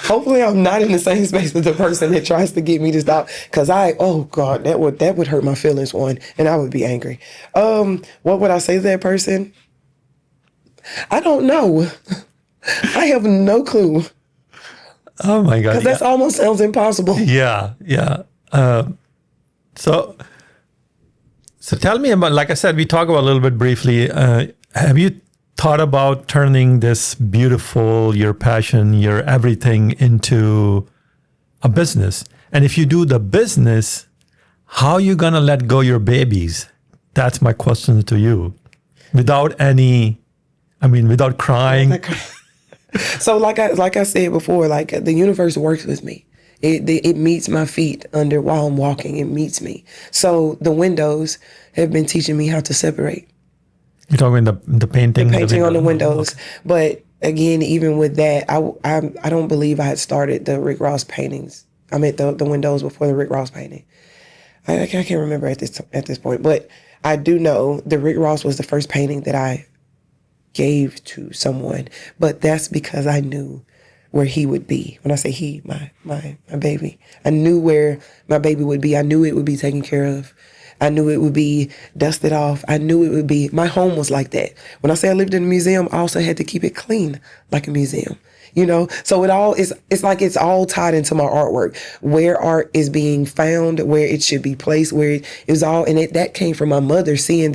hopefully I'm not in the same space as the person that tries to get me to stop. Because oh God, that would hurt my feelings, one, and I would be angry. What would I say to that person? I don't know. I have no clue. Oh my God. Because that almost sounds impossible. Yeah. So tell me about, like I said, we talked about a little bit briefly. Have you thought about turning this beautiful, your passion, your everything into a business? And if you do the business, how are you going to let go your babies? That's my question to you. Without crying. So like I said before, like the universe works with me. It meets my feet under while I'm walking. It meets me. So the windows have been teaching me how to separate. You're talking the painting? The painting on the windows. Okay. But again, even with that, I don't believe I had started the Rick Ross paintings. I meant the windows before the Rick Ross painting. I can't remember at this point. But I do know the Rick Ross was the first painting that I gave to someone. But that's because I knew where he would be. When I say he, my baby. I knew where my baby would be. I knew it would be taken care of. I knew it would be dusted off. I knew it would be, my home was like that. When I say I lived in a museum, I also had to keep it clean like a museum. So it's like it's all tied into my artwork, where art is being found, where it should be placed, where it was all, and that came from my mother, seeing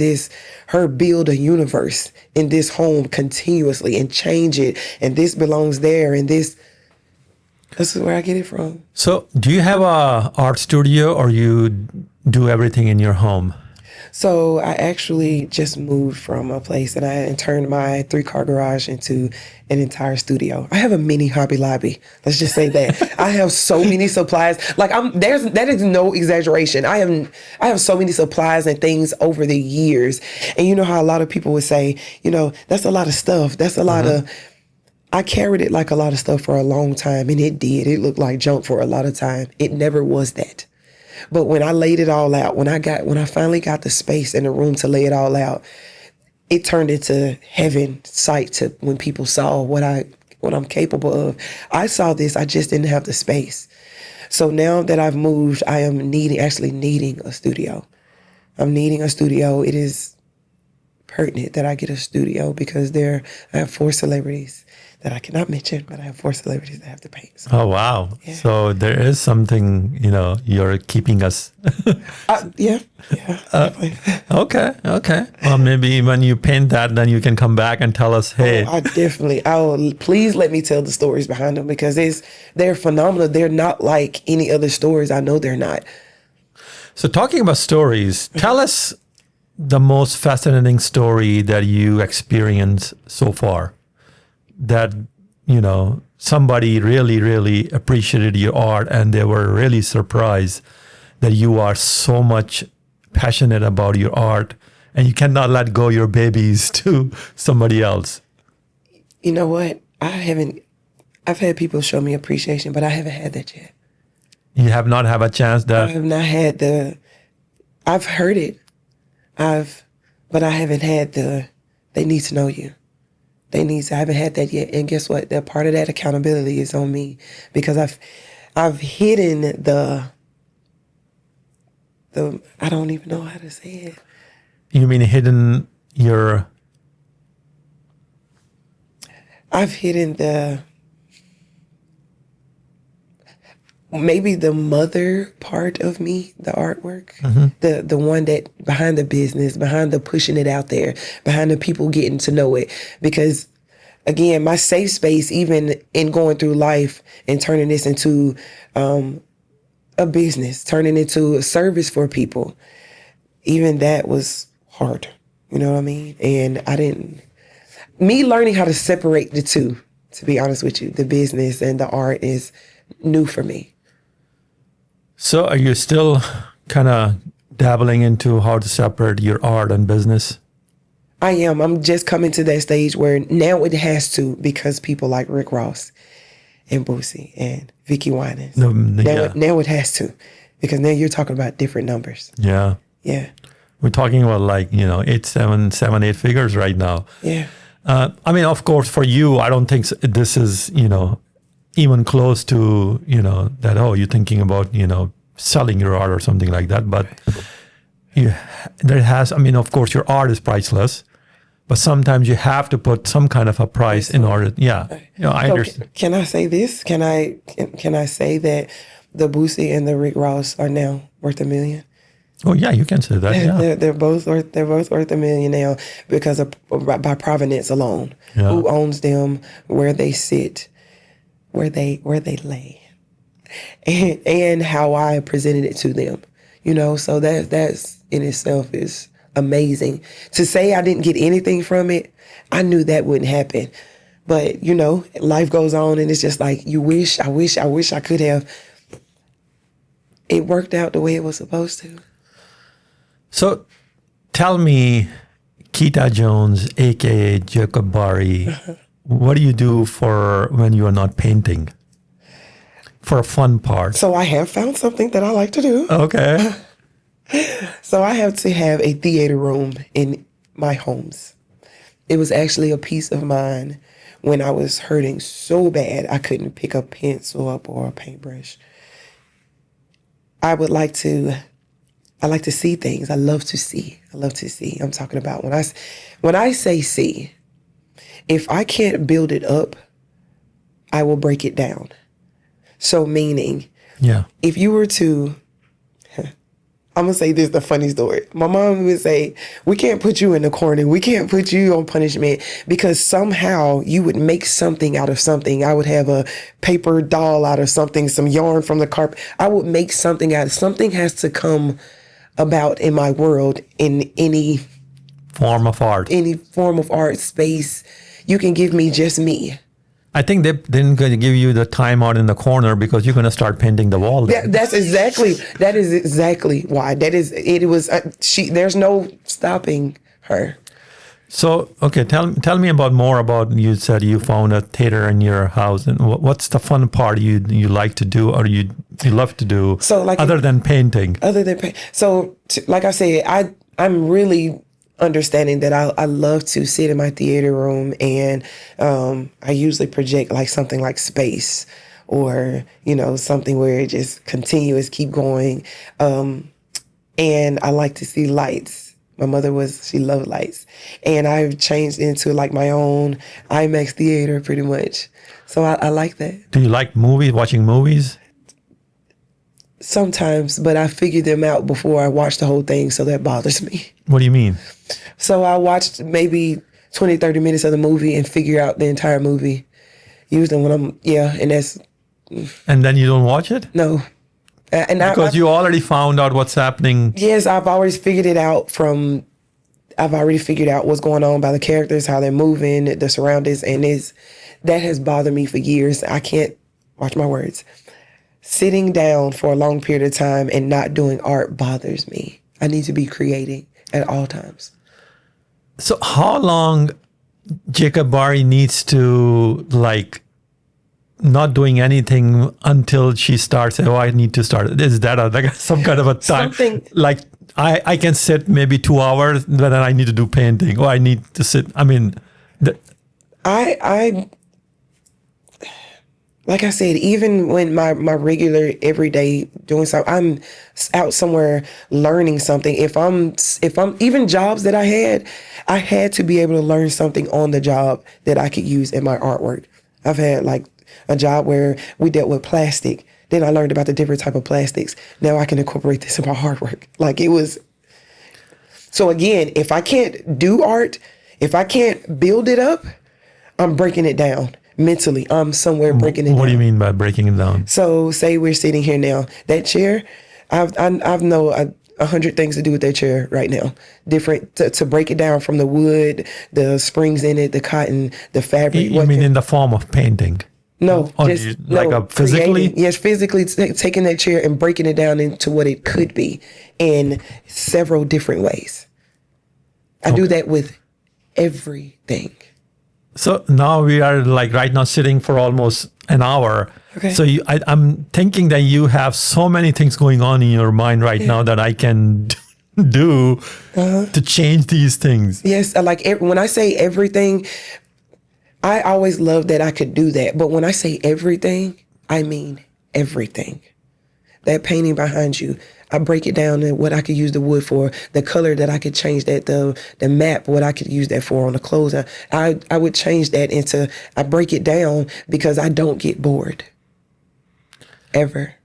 her build a universe in this home continuously and change it, and this belongs there, and this is where I get it from. So do you have a art studio, or you do everything in your home? So I actually just moved from a place and turned my 3-car garage into an entire studio. I have a mini Hobby Lobby. Let's just say that. I have so many supplies. Like that is no exaggeration. I have so many supplies and things over the years. And you know how a lot of people would say, that's a lot of stuff. That's a lot of, I carried it like a lot of stuff for a long time, and it did. It looked like junk for a lot of time. It never was that. But when I laid it all out, when I finally got the space in the room to lay it all out, it turned into heaven sight to when people saw what I'm capable of. I saw this, I just didn't have the space. So now that I've moved, I am needing a studio. I'm needing a studio. It is pertinent that I get a studio because I have 4 celebrities that I cannot mention, but I have 4 celebrities that have to paint. So. Oh, wow. Yeah. So there is something, you're keeping us. Yeah. Okay. Well, maybe when you paint that, then you can come back and tell us, hey. Please let me tell the stories behind them, because they're phenomenal. They're not like any other stories. I know they're not. So talking about stories, tell us the most fascinating story that you experienced so far. That, somebody really, really appreciated your art, and they were really surprised that you are so much passionate about your art and you cannot let go your babies to somebody else. You know what? I've had people show me appreciation, but I haven't had that yet. You have not had a chance that? I have not had I've heard it. But I haven't had they need to know you. I haven't had that yet. And guess what? That part of that accountability is on me, because I've hidden the I don't even know how to say it. You mean hidden your? I've hidden maybe the mother part of me, the artwork, the one that behind the business, behind the pushing it out there, behind the people getting to know it. Because again, my safe space, even in going through life and turning this into a business, turning into a service for people, even that was hard. You know what I mean? And me learning how to separate the two, to be honest with you, the business and the art is new for me. So are you still kind of dabbling into how to separate your art and business? I am. I'm just coming to that stage where now it has to, because people like Rick Ross and Boosie and Vicky Winans. Now it has to, because now you're talking about different numbers. Yeah. Yeah. We're talking about like, 8 figures right now. Yeah. I mean, of course, for you, I don't think this is, even close to, that, you're thinking about, selling your art or something like that. But of course, your art is priceless, but sometimes you have to put some kind of a price in order. Yeah. I understand. Can I say this? Can I say that the Boosie and the Rick Ross are now worth $1 million? Oh yeah, you can say that. Yeah. They're both worth $1 million now because of by provenance alone. Yeah. Who owns them, where they sit, where they lay, and how I presented it to them. So that's in itself is amazing. To say I didn't get anything from it, I knew that wouldn't happen. But life goes on, and it's just like I wish I could have. It worked out the way it was supposed to. So tell me, Keeta Jones, aka Jacob Bari, what do you do for when you are not painting? For a fun part. So I have found something that I like to do. Okay. So I have to have a theater room in my homes. It was actually a piece of mine when I was hurting so bad I couldn't pick a pencil up or a paintbrush. I like to see things. I love to see. I'm talking about when I say see, if I can't build it up, I will break it down. So meaning, if you were to, I'm going to say this, the funny story. My mom would say, we can't put you in the corner. We can't put you on punishment because somehow you would make something out of something. I would have a paper doll out of something, some yarn from the carpet. I would make something out of something. Has to come about in my world in any form of art space. You can give me just me. I think they didn't going to give you the time out in the corner because you're going to start painting the wall. That is exactly why. There's no stopping her. So, okay, tell me more about, you said you found a theater in your house, and what's the fun part you like to do or you love to do, other than painting? So, like I said, I'm really understanding that I love to sit in my theater room, and I usually project like something like space or, something where it just continuous, keep going. And I like to see lights. My mother she loved lights. And I've changed into like my own IMAX theater pretty much. So I like that. Do you like watching movies? Sometimes, but I figure them out before I watch the whole thing, so that bothers me. What do you mean? So I watched maybe 20, 30 minutes of the movie and figure out the entire movie. Usually when and that's... And then you don't watch it? No. Because you already found out what's happening. Yes, I've already figured it out I've already figured out what's going on by the characters, how they're moving, the surroundings, and that has bothered me for years. I can't, watch my words, sitting down for a long period of time and not doing art bothers me. I need to be creating at all times. So how long Jacob Bari needs to not doing anything until she starts, I need to start. Is that some kind of a time? Something like I can sit maybe 2 hours, but then I need to do painting, or I need to sit. I mean, like I said, even when my regular everyday doing something, I'm out somewhere learning something. If I'm even jobs that I had to be able to learn something on the job that I could use in my artwork. I've had like a job where we dealt with plastic. Then I learned about the different type of plastics. Now I can incorporate this in my artwork. Like it was. So again, if I can't do art, if I can't build it up, I'm breaking it down. Mentally, I'm somewhere breaking it down. What do you mean by breaking it down? So say we're sitting here now. That chair, I've know 100 things to do with that chair right now. Different, to break it down from the wood, the springs in it, the cotton, the fabric. You mean in the form of painting? No, Or just like a physically? Yes, physically taking that chair and breaking it down into what it could be in several different ways. I do that with everything. So now we are like right now sitting for almost an hour. Okay. So I'm thinking that you have so many things going on in your mind right now that I can do to change these things. Yes, like when I say everything, I always loved that I could do that. But when I say everything, I mean everything. That painting behind you, I break it down to what I could use the wood for, the color that I could change that, the map, what I could use that for on the clothes. I would change that into, I break it down because I don't get bored. Ever.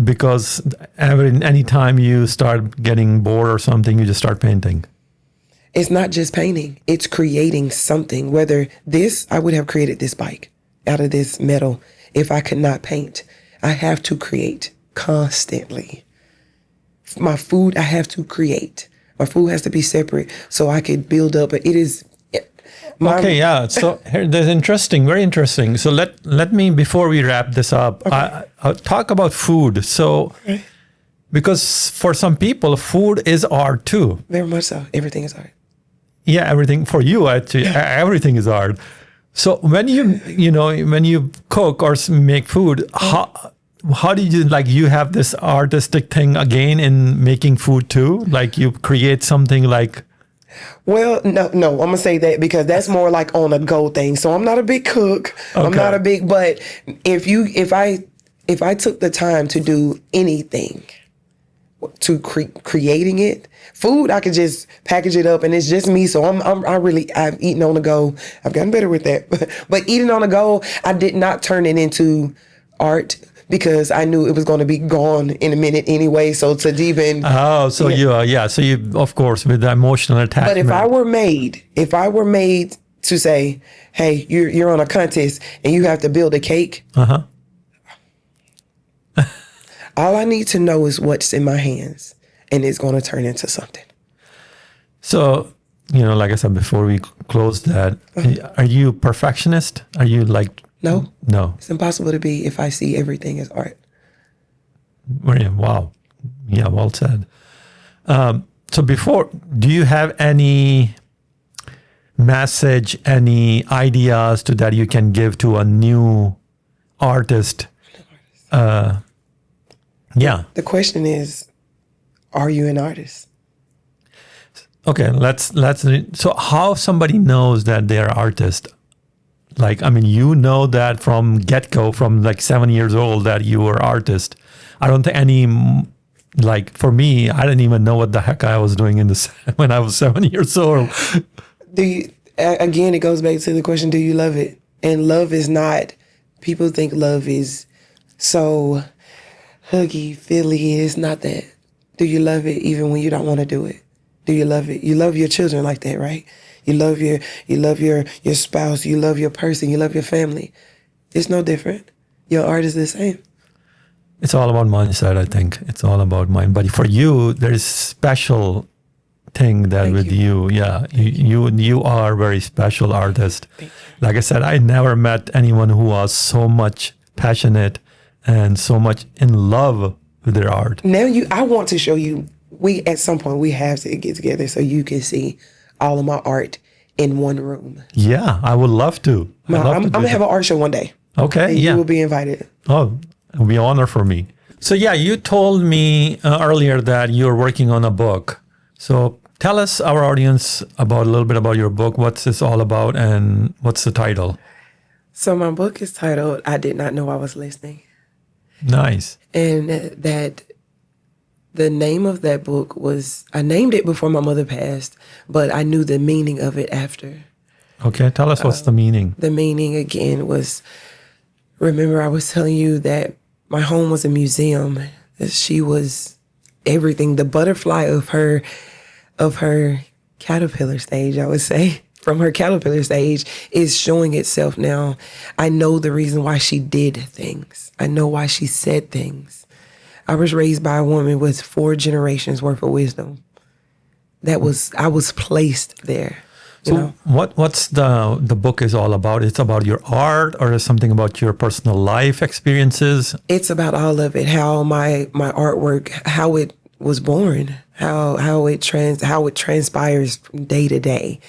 Because anytime you start getting bored or something, you just start painting. It's not just painting. It's creating something. Whether I would have created this bike out of this metal if I could not paint. I have to create constantly. My food, I have to create. My food has to be separate so I could build up. It is. Okay, yeah. So here, very interesting. So let me, before we wrap this up, I'll talk about food. So, because for some people, food is art too. Very much so. Everything is art. Yeah, everything for you, actually, everything is art. So when you cook or make food, how do you, like, you have this artistic thing again in making food too? Like you create something like. Well, no, I'm gonna say that because that's more like on a go thing. So I'm not a big cook. Okay. I'm not a big, but if I took the time to do anything, to creating it, food, I could just package it up and it's just me. So I've eaten on the go. I've gotten better with that, but eating on the go, I did not turn it into art because I knew it was going to be gone in a minute anyway. So to even so you of course with the emotional attachment. But if I were made to say, hey, you're on a contest and you have to build a cake. All I need to know is what's in my hands, and it's going to turn into something. So, like I said before we close that, are you perfectionist? Are you like... No. No. It's impossible to be if I see everything as art. Wow. Yeah, well said. So do you have any message, any ideas that you can give to a new artist? Yeah. The question is, are you an artist? Okay, so how somebody knows that they're an artist? Like, I mean, that from get-go, from like 7 years old, that you were artist. I don't think for me, I didn't even know what the heck I was doing when I was 7 years old. Again, it goes back to the question, do you love it? And love is not, people think love is so huggy, feely. It's not that. Do you love it even when you don't want to do it? Do you love it? You love your children like that, right? You love your spouse, you love your person, you love your family. It's no different. Your art is the same. It's all about mindset, I think. It's all about mind. But for you, there's special thing that with you. Yeah, you are a very special artist. Like I said, I never met anyone who was so much passionate and so much in love with their art. Now I want to show you, at some point we have to get together so you can see all of my art in one room. Yeah, I would love to. I'm going to have an art show one day. Okay, and you will be invited. Oh, it'll be an honor for me. So yeah, you told me earlier that you're working on a book. So tell us, our audience, a little bit about your book. What's this all about and what's the title? So my book is titled I Did Not Know I Was Listening. Nice. And that the name of that book was, I named it before my mother passed, but I knew the meaning of it after. Okay, tell us what's the meaning. The meaning again was, remember I was telling you that my home was a museum. That she was everything, the butterfly of her caterpillar stage, I would say. From her caterpillar stage is showing itself now. I know the reason why she did things. I know why she said things. I was raised by a woman with 4 generations worth of wisdom. I was placed there. So what's the book is all about? It's about your art, or is something about your personal life experiences? It's about all of it. How my artwork, how it was born, how it transpires from day to day.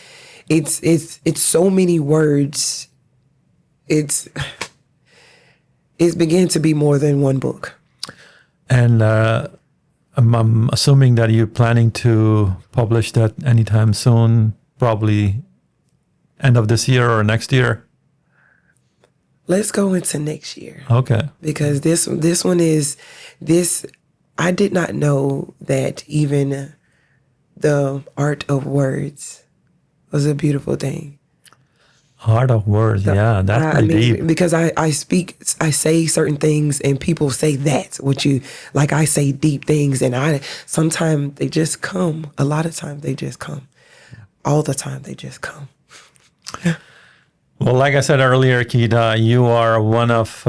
It's so many words. It's beginning to be more than one book. And I'm assuming that you're planning to publish that anytime soon, probably end of this year or next year. Let's go into next year. Okay. Because this one is this. I did not know that even the art of words was a beautiful thing. Art of words, yeah, that's pretty deep. Because I say certain things and people say that's what you, like I say deep things and sometimes they just come. A lot of times they just come. All the time they just come. Well, like I said earlier, Keeta, you are one of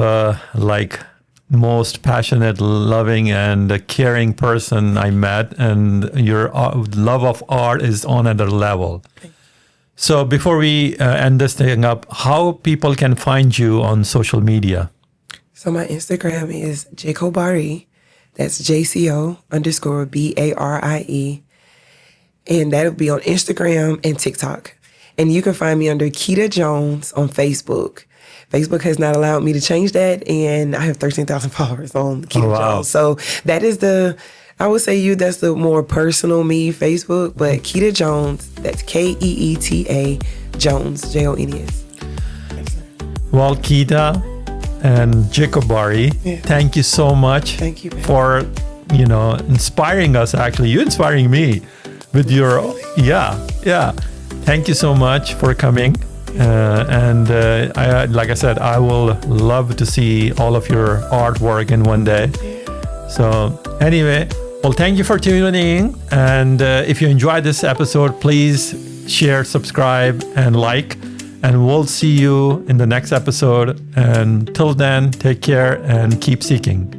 most passionate, loving, and caring person I met, and your love of art is on another level. So before we end this thing up, how people can find you on social media? So my Instagram is Jacobari. That's JCO_BARIE. And that'll be on Instagram and TikTok. And you can find me under Keeta Jones on Facebook. Facebook has not allowed me to change that, and I have 13,000 followers on Keeta Jones. So that is I would say that's the more personal me Facebook, but Keeta Jones, that's KEETA Jones, JONES. Well, Keeta and Jacobari, thank you so much. Thank you, man. For inspiring us. Actually, you inspiring me with your Thank you so much for coming. Like I said, I will love to see all of your artwork in one day. So anyway, well, thank you for tuning in. And if you enjoyed this episode, please share, subscribe, and like. And we'll see you in the next episode. And till then, take care and keep seeking.